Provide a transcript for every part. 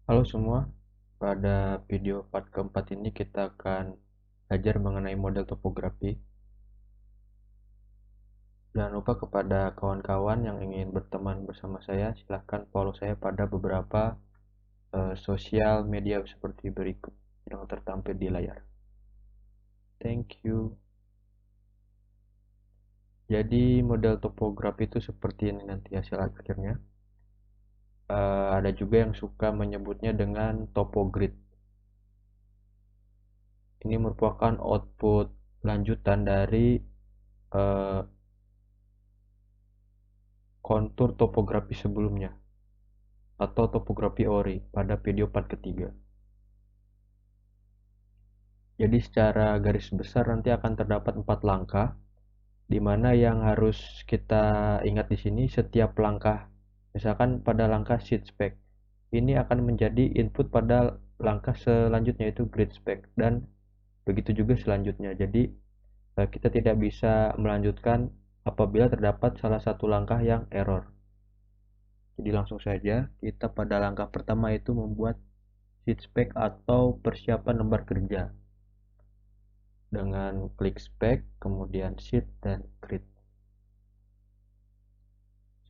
Halo semua, pada video part keempat ini kita akan belajar mengenai model topografi. Jangan lupa kepada kawan-kawan yang ingin berteman bersama saya, silahkan follow saya pada beberapa sosial media seperti berikut yang tertampil di layar. Thank you. Jadi model topografi itu seperti ini nanti hasil akhirnya. Ada juga yang suka menyebutnya dengan topogrid. Ini merupakan output lanjutan dari eh, kontur topografi sebelumnya atau topografi ori pada video part ketiga. Jadi secara garis besar nanti akan terdapat 4 langkah, di mana yang harus kita ingat di sini setiap langkah. Misalkan pada langkah sheet spec, ini akan menjadi input pada langkah selanjutnya yaitu grid spec, dan begitu juga selanjutnya. Jadi kita tidak bisa melanjutkan apabila terdapat salah satu langkah yang error. Jadi langsung saja kita pada langkah pertama itu membuat sheet spec atau persiapan lembar kerja dengan klik spec, kemudian sheet dan grid.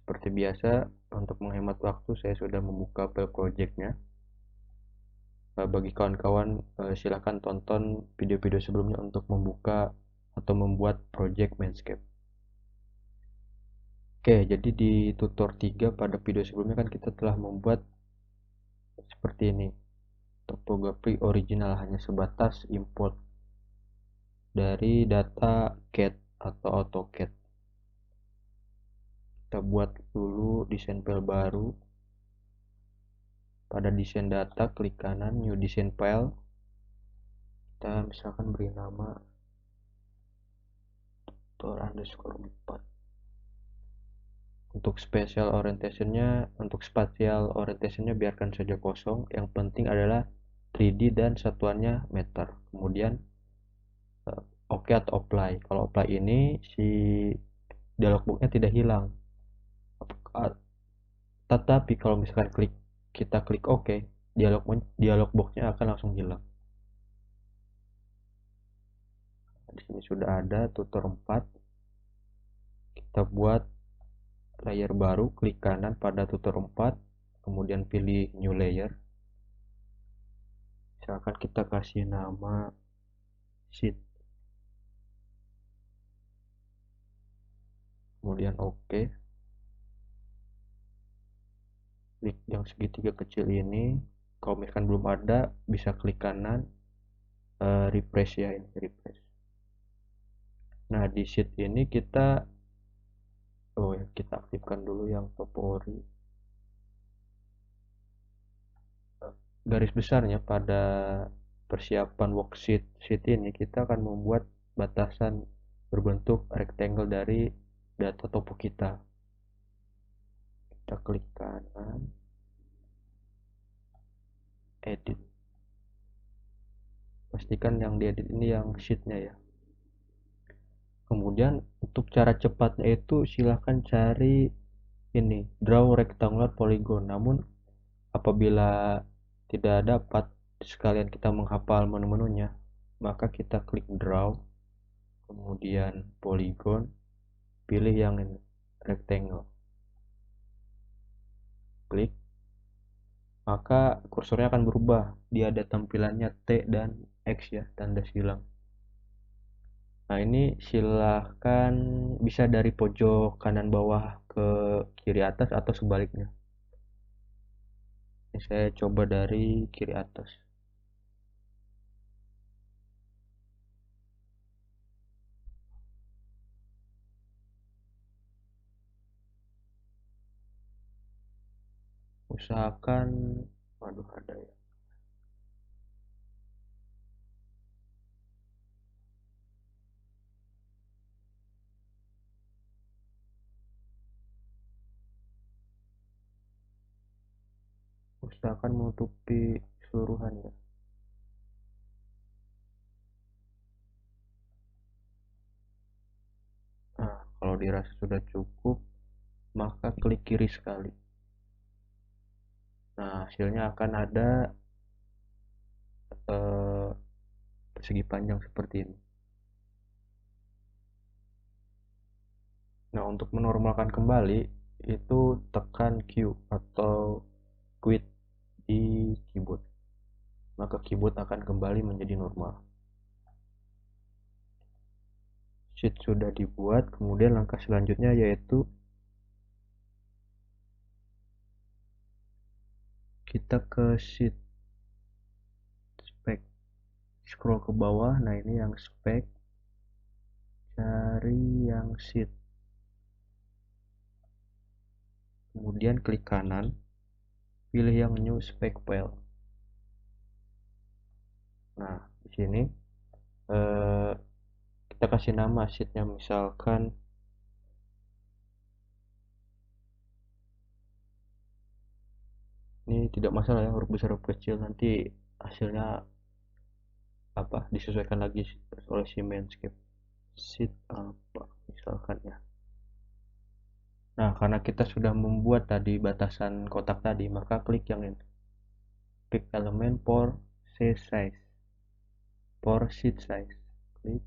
Seperti biasa, untuk menghemat waktu saya sudah membuka file projectnya. Bagi kawan-kawan silahkan tonton video-video sebelumnya untuk membuka atau membuat project Mainscape. Oke, jadi di tutor 3 pada video sebelumnya kan kita telah membuat seperti ini. Topografi original hanya sebatas import dari data CAD atau AutoCAD. Kita buat dulu desain file baru. Pada desain data, klik kanan new design file. Kita misalkan beri nama tutor_4. Untuk spatial orientationnya biarkan saja kosong. Yang penting adalah 3D dan satuannya meter. Kemudian OK atau apply. Kalau apply ini si dialog boxnya tidak hilang. Tetapi kalau misalkan kita klik OK, dialog boxnya akan langsung hilang. Di sini sudah ada tutor 4. Kita buat layer baru, klik kanan pada tutor 4, kemudian pilih new layer. Misalkan kita kasih nama sheet, kemudian OK. Klik yang segitiga kecil ini. Kalau misalkan belum ada, bisa klik kanan, refresh ya, ini refresh. Nah, di sheet ini kita kita aktifkan dulu yang topori. Garis besarnya pada persiapan worksheet ini kita akan membuat batasan berbentuk rectangle dari data topo kita. Kita klik kanan, edit. Pastikan yang diedit ini yang sheetnya ya. Kemudian untuk cara cepatnya itu silahkan cari ini draw rectangular polygon. Namun apabila tidak dapat sekalian kita menghafal menu-menunya, maka kita klik draw, kemudian polygon, pilih yang ini rectangle, klik, maka kursornya akan berubah. Dia ada tampilannya T dan X ya, tanda silang. Nah, ini silahkan bisa dari pojok kanan bawah ke kiri atas atau sebaliknya. Ini saya coba dari kiri atas. Usahakan, waduh ada ya. Usahakan menutupi seluruhan ya. Nah, kalau dirasa sudah cukup, maka klik kiri sekali. Nah, hasilnya akan ada persegi panjang seperti ini. Nah, untuk menormalkan kembali itu tekan Q atau quit di keyboard. Maka keyboard akan kembali menjadi normal. Sheet sudah dibuat, kemudian langkah selanjutnya yaitu kita ke sheet spek, scroll ke bawah. Nah, ini yang spek, cari yang sheet, kemudian klik kanan, pilih yang new spec file. Nah, di sini kita kasih nama sheetnya, misalkan ini tidak masalah ya, huruf besar huruf kecil, nanti hasilnya apa disesuaikan lagi oleh si Manscape. Sheet apa misalkan ya. Nah, karena kita sudah membuat tadi batasan kotak tadi, maka klik yang ini, pick element for size, for sheet size, klik.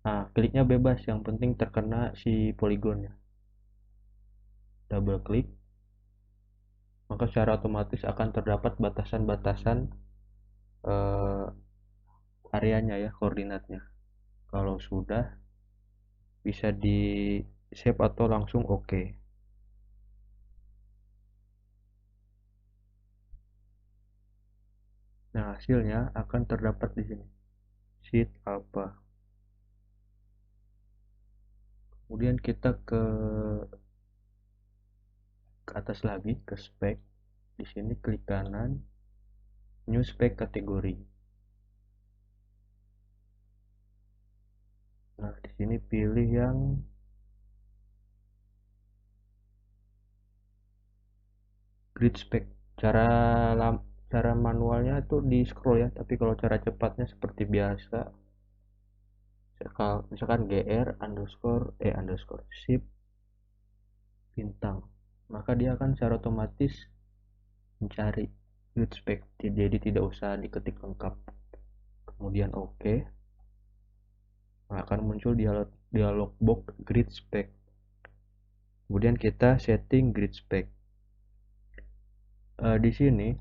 Nah, kliknya bebas, yang penting terkena si poligonnya. Double klik, maka secara otomatis akan terdapat batasan-batasan areanya ya, koordinatnya. Kalau sudah, bisa di save atau langsung oke. Nah, hasilnya akan terdapat di sini. Sheet apa. Kemudian kita ke atas lagi, ke spek. Di sini klik kanan, new spec kategori. Nah, di sini pilih yang grid spec. Cara manualnya itu di scroll ya, tapi kalau cara cepatnya seperti biasa, misalkan gr underscore shift bintang, maka dia akan secara otomatis mencari grid spec, jadi tidak usah diketik lengkap. Kemudian oke. Nah, akan muncul dialog box grid spec. Kemudian kita setting grid spec. Di sini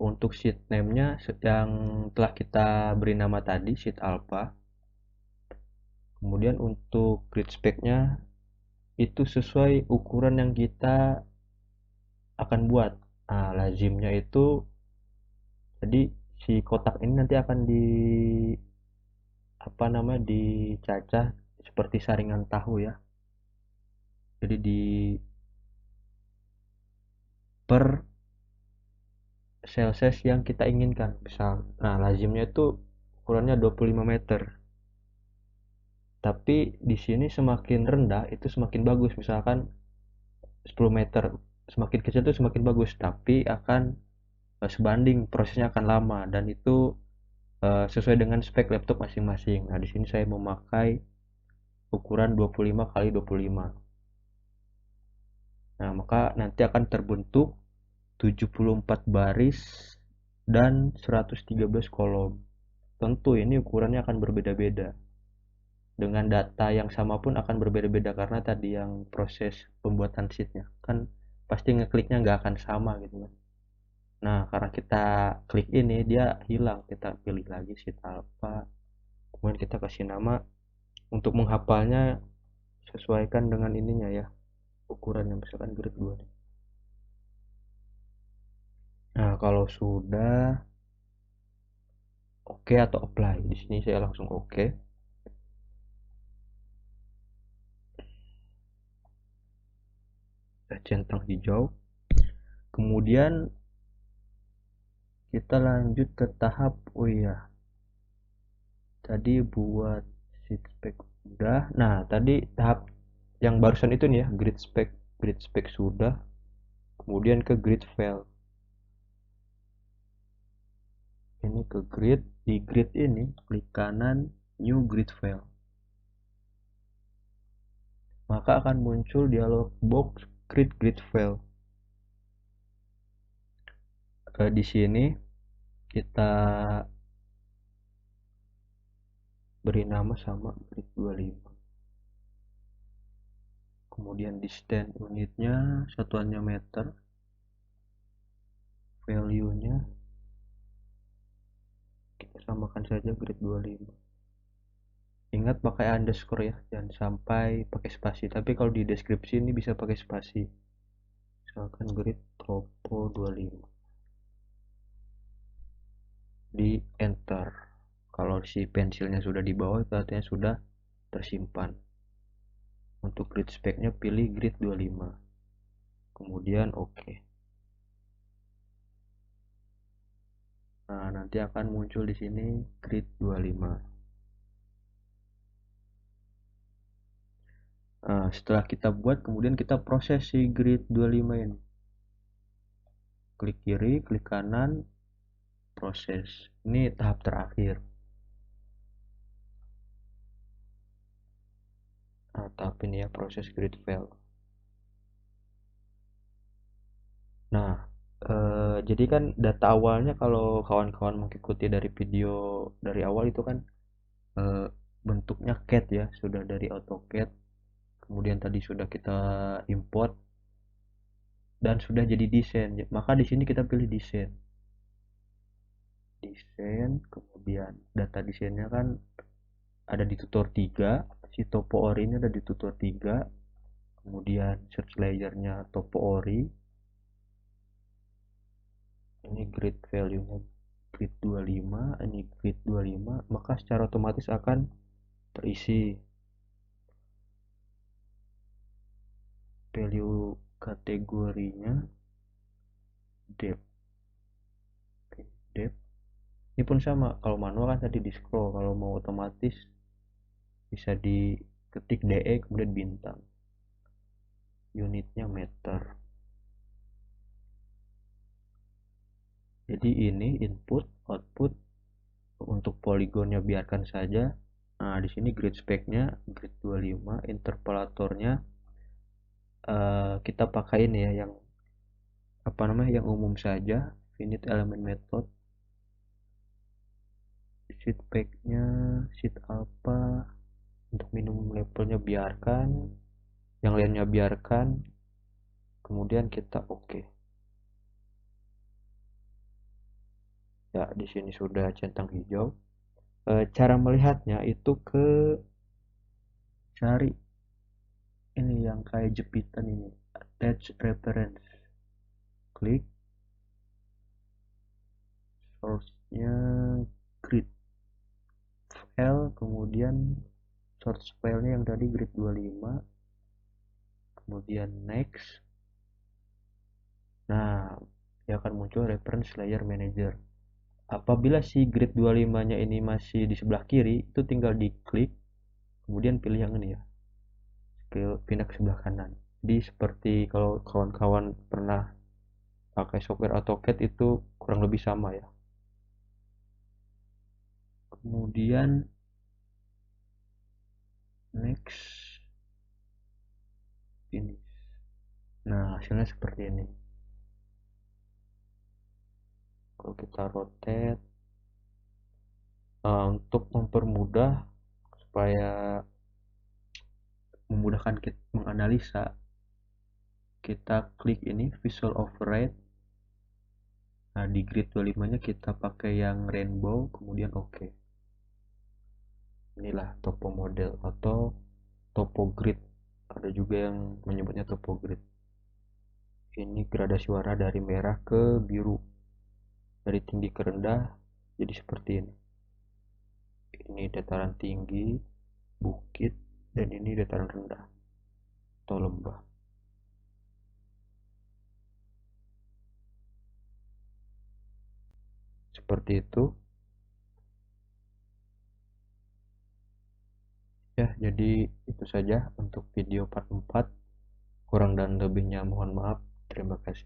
untuk sheet name-nya yang telah kita beri nama tadi, sheet alpha. Kemudian untuk grid spec-nya itu sesuai ukuran yang kita akan buat. Nah, lazimnya itu jadi si kotak ini nanti akan dicacah seperti saringan tahu ya. Jadi di per cell size yang kita inginkan. Misal, nah lazimnya itu ukurannya 25 meter. Tapi di sini semakin rendah itu semakin bagus. Misalkan 10 meter, semakin kecil itu semakin bagus, tapi akan sebanding, prosesnya akan lama, dan itu sesuai dengan spek laptop masing-masing. Nah, di sini saya memakai ukuran 25 kali 25. Nah, maka nanti akan terbentuk 74 baris dan 113 kolom. Tentu ini ukurannya akan berbeda-beda. Dengan data yang sama pun akan berbeda-beda, karena tadi yang proses pembuatan sheetnya kan pasti ngekliknya nggak akan sama gitu kan. Nah, karena kita klik ini dia hilang, kita pilih lagi sheet alpha, kemudian kita kasih nama. Untuk menghafalnya sesuaikan dengan ininya ya, ukuran yang misalkan grid 2 nih. Nah, kalau sudah oke atau apply, di sini saya langsung oke. Centang hijau. Kemudian kita lanjut ke tahap, oh iya, tadi buat sheet spec udah. Nah, tadi tahap yang barusan itu nih ya, grid spec sudah. Kemudian ke grid file. Ini ke grid, di grid ini klik kanan new grid file. Maka akan muncul dialog box create grid file. Di sini kita beri nama sama grid 25. Kemudian distance unitnya satuannya meter, value nya kita samakan saja grid 25. Ingat pakai underscore ya, jangan sampai pakai spasi. Tapi kalau di deskripsi ini bisa pakai spasi, misalkan grid topo 25, di enter. Kalau si pensilnya sudah di bawah itu artinya sudah tersimpan. Untuk grid speknya pilih grid 25, kemudian oke. Nah, nanti akan muncul di sini grid 25. Nah, setelah kita buat, kemudian kita proses si grid 25 ini. Klik kiri, klik kanan, proses. Ini tahap terakhir. Nah, tahap ini ya, proses grid file. Nah, jadi kan data awalnya kalau kawan-kawan mengikuti dari video dari awal itu kan bentuknya CAD ya, sudah dari AutoCAD. Kemudian tadi sudah kita import dan sudah jadi desain. Maka di sini kita pilih desain. Desain, kemudian data desainnya kan ada di tutor 3, si topo ori ini ada di tutor 3. Kemudian search layernya topo ori. Ini grid value-nya grid 25, ini grid 25, maka secara otomatis akan terisi. Value kategorinya depth. Oke, depth. Ini pun sama, kalau manual kan tadi di scroll, kalau mau otomatis bisa diketik DE kemudian bintang. Unitnya meter. Jadi ini input, output. Untuk poligonnya biarkan saja. Nah, di sini grid speknya grid 25, interpolatornya kita pakai ini ya, yang apa namanya, yang umum saja, finite element method. Sheet packnya sheet apa, untuk minimum levelnya biarkan, yang lainnya biarkan, kemudian kita oke. Ya, di sini sudah centang hijau. Cara melihatnya itu cari ini yang kayak jepitan ini, attach reference, klik source-nya grid file, kemudian source filenya yang tadi grid 25, kemudian next. Nah, dia akan muncul reference layer manager. Apabila si grid 25 nya ini masih di sebelah kiri, itu tinggal diklik, kemudian pilih yang ini ya, pindah ke sebelah kanan. Jadi seperti kalau kawan-kawan pernah pakai software AutoCAD itu kurang lebih sama ya. Kemudian next, ini. Nah, hasilnya seperti ini. Kalau kita rotate, untuk mempermudah supaya memudahkan kita menganalisa, kita klik ini visual override. Nah, di grid 25 nya kita pakai yang rainbow, kemudian oke. Inilah topo model atau topo grid, ada juga yang menyebutnya topo grid. Ini gradasi warna dari merah ke biru, dari tinggi ke rendah jadi seperti ini. Ini dataran tinggi, bukit, dan ini dataran rendah atau lembah. Seperti itu ya. Jadi itu saja untuk video part 4. Kurang dan lebihnya mohon maaf. Terima kasih.